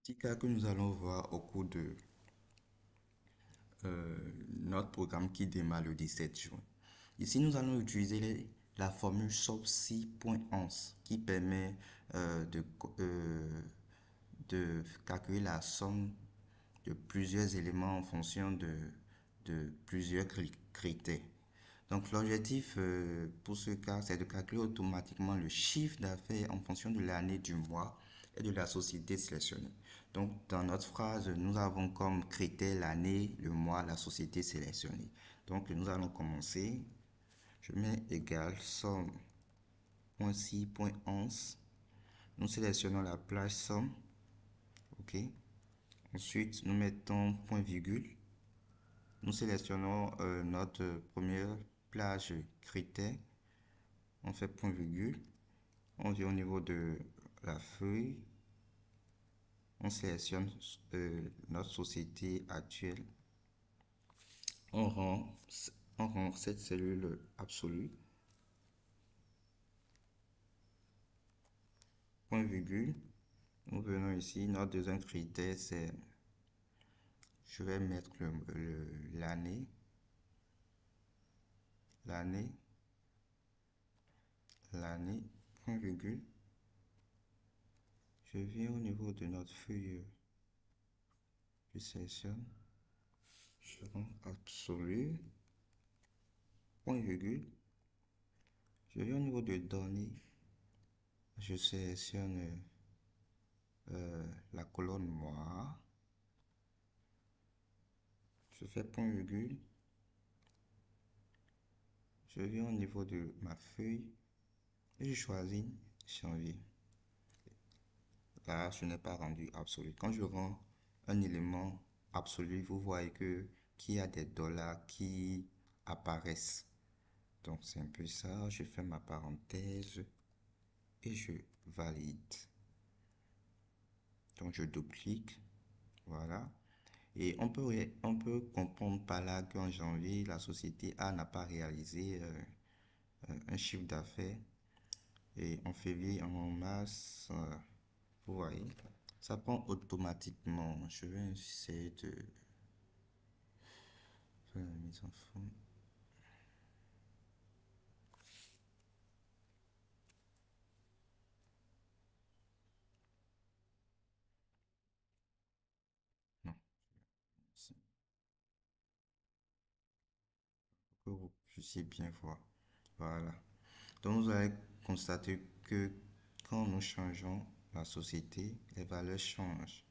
Petit cas que nous allons voir au cours de notre programme qui démarre le 17 juin. Ici, nous allons utiliser la formule SOP 6.11 qui permet de calculer la somme de plusieurs éléments en fonction de plusieurs critères. Donc l'objectif pour ce cas, c'est de calculer automatiquement le chiffre d'affaires en fonction de l'année, du mois et de la société sélectionnée. Donc dans notre phrase, nous avons comme critère l'année, le mois, la société sélectionnée. Donc nous allons commencer. Je mets égal somme .6.11. Nous sélectionnons la plage somme. OK. Ensuite, nous mettons point virgule. Nous sélectionnons notre première plage critère. On fait point virgule. On vient au niveau de la feuille. On sélectionne notre société actuelle. On rend cette cellule absolue. Point virgule. Nous venons ici. Notre deuxième critère, c'est je vais mettre l'année. L'année. Point virgule. Je viens au niveau de notre feuille. Je sélectionne. Je rends absolu. Point virgule. Je viens au niveau de données. Je sélectionne la colonne mois. Je fais point virgule. Je viens au niveau de ma feuille et je choisis janvier. Là, je n'ai pas rendu absolu. Quand je rends un élément absolu, vous voyez qu'il y a des dollars qui apparaissent. Donc, c'est un peu ça. Je fais ma parenthèse et je valide. Donc, je double-clique. Voilà. Et on peut comprendre par là qu'en janvier, la société A n'a pas réalisé un chiffre d'affaires. Et en février, en mars, vous voyez, ça prend automatiquement. Je vais essayer de faire la mise en forme. Non, pour que vous puissiez bien voir. Voilà. Donc, vous allez constater que quand nous changeons la société, les valeurs changent.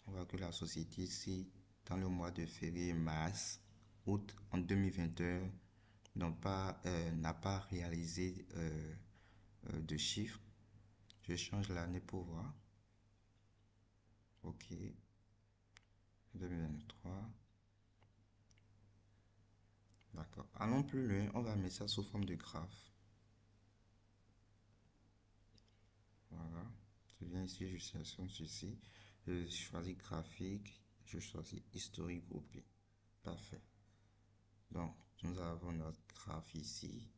On voit que la société ici, dans le mois de février, mars, août en 2021, n'a pas réalisé de chiffres. Je change l'année pour voir. OK. 2023. D'accord. Allons plus loin. On va mettre ça sous forme de graphe. Voilà. Je viens ici, je sélectionne ceci. Je choisis graphique. Je choisis historique groupé. Parfait. Donc, nous avons notre graphe ici.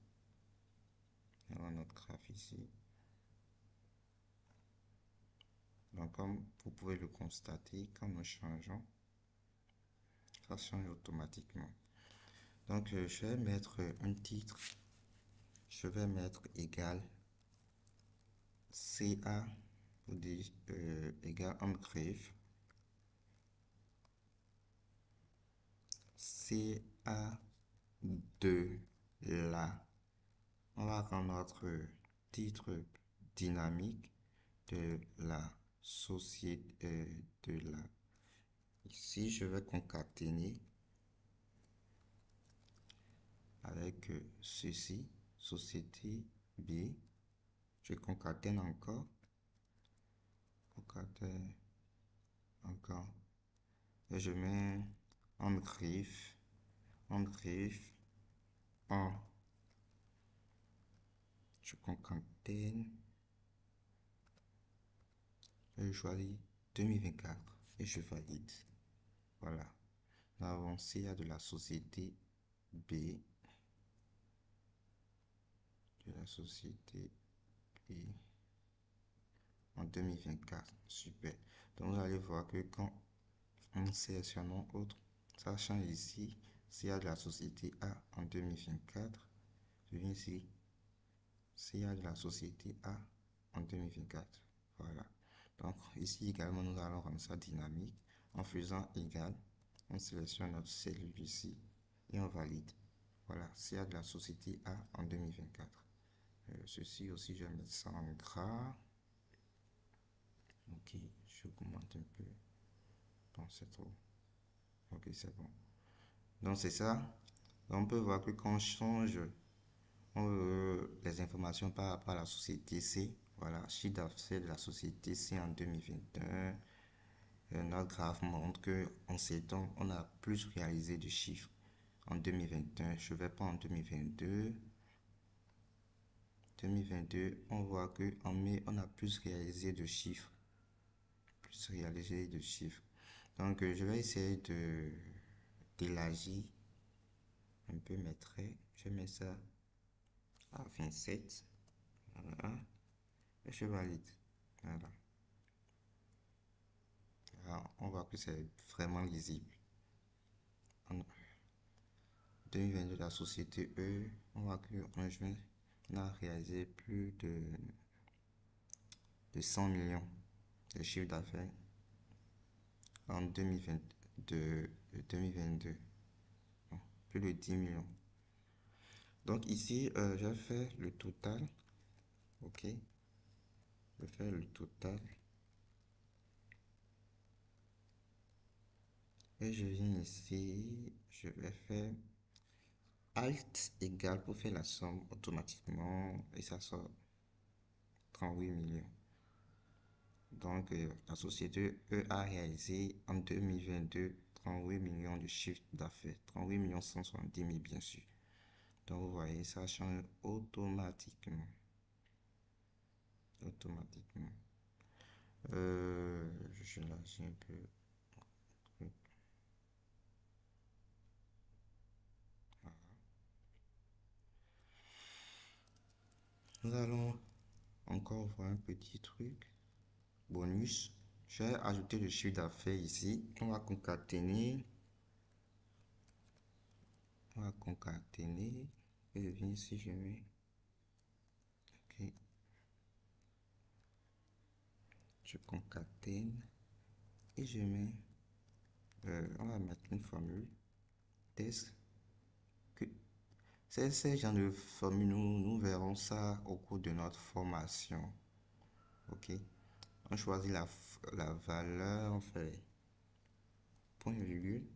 Nous avons notre graphe ici. Donc, comme vous pouvez le constater, quand nous changeons, ça change automatiquement. Donc, je vais mettre un titre. Je vais mettre égal CA pour dire égal homme greffe. CA là. On va rendre notre titre dynamique de la société de la. Ici, je vais concaténer avec ceci, société B. Je concatène encore. Concatène encore. Et je mets en griffe. En griffe. En. Je concatène. Et je choisis 2024. Et je valide. Voilà. Nous avons CA de la société B. De la société B. en 2024. Super. Donc, vous allez voir que quand nous sélectionnons autre, ça change ici. CA de la société A en 2024. Je viens ici. CA de la société A en 2024. Voilà. Donc, ici également, nous allons rendre ça dynamique en faisant égal. On sélectionne notre cellule ici et on valide. Voilà, CA de la société A en 2024. Ceci aussi, je vais mettre ça en gras. Ok, j'augmente un peu. Bon, c'est trop. Ok, c'est bon. Donc, c'est ça. Donc, on peut voir que quand on change les informations par rapport à la société C, voilà, chiffre d'affaires de la société C en 2021, notre graphe montre que en 7 ans, on a plus réalisé de chiffres. En 2021, je vais pas en 2022. 2022, on voit que en mai, on a plus réalisé de chiffres. Plus réalisé de chiffres. Donc, je vais essayer d'élargir un peu mes traits. Je mets ça à 27. Voilà. Et je valide. Voilà. Alors, on voit que c'est vraiment lisible. En 2022, la société E, on voit qu'en juin, on a réalisé plus de 100 millions de chiffre d'affaires en 2022. Bon, plus de 10 millions. Donc ici, je vais faire le total. Ok. Je vais faire le total. Et je viens ici. Je vais faire Alt égale pour faire la somme automatiquement. Et ça sort 38 millions. Donc, la société E a réalisé en 2022 38 millions de chiffre d'affaires. 38 millions 170 000 bien sûr. Donc, vous voyez, ça change automatiquement. Automatiquement. Je lâche un peu. Voilà. Nous allons encore voir un petit truc. Bonus. Je vais ajouter le chiffre d'affaires ici. On va concaténer. On va concaténer. Et je viens ici, je mets. Ok. Je concatène. Et je mets. On va mettre une formule. Test. Que ces genre de formule, nous verrons ça au cours de notre formation. Ok. On choisit la valeur, on fait point virgule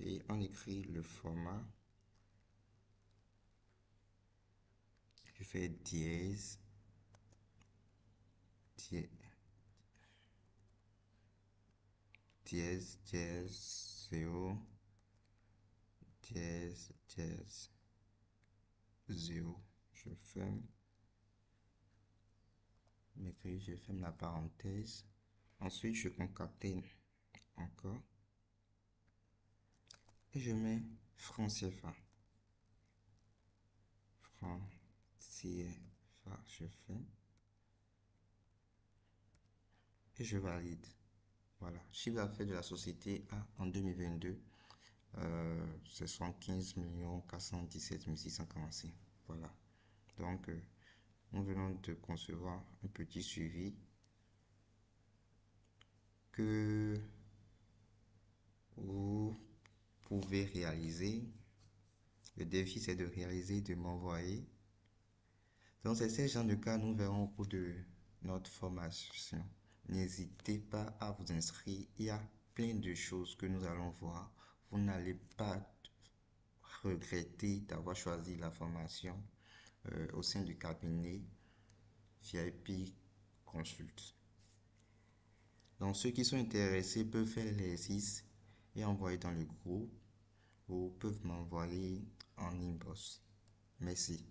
et on écrit le format. Je fais dièse, dièse, 0, dièse, 0. Je ferme. Je ferme la parenthèse. Ensuite, je concatène encore. Et je mets franc CFA. Franc CFA, je ferme. Et je valide. Voilà. Chiffre d'affaires de la société A en 2022, c'est 75 417 645. Voilà. Donc, nous venons de concevoir un petit suivi que vous pouvez réaliser. Le défi, c'est de réaliser, de m'envoyer. Donc, c'est ces genres de cas, nous verrons au cours de notre formation. N'hésitez pas à vous inscrire. Il y a plein de choses que nous allons voir. Vous n'allez pas regretter d'avoir choisi la formation au sein du cabinet VIP Consult. Donc, ceux qui sont intéressés peuvent faire l'exercice et envoyer dans le groupe ou peuvent m'envoyer en inbox. Merci.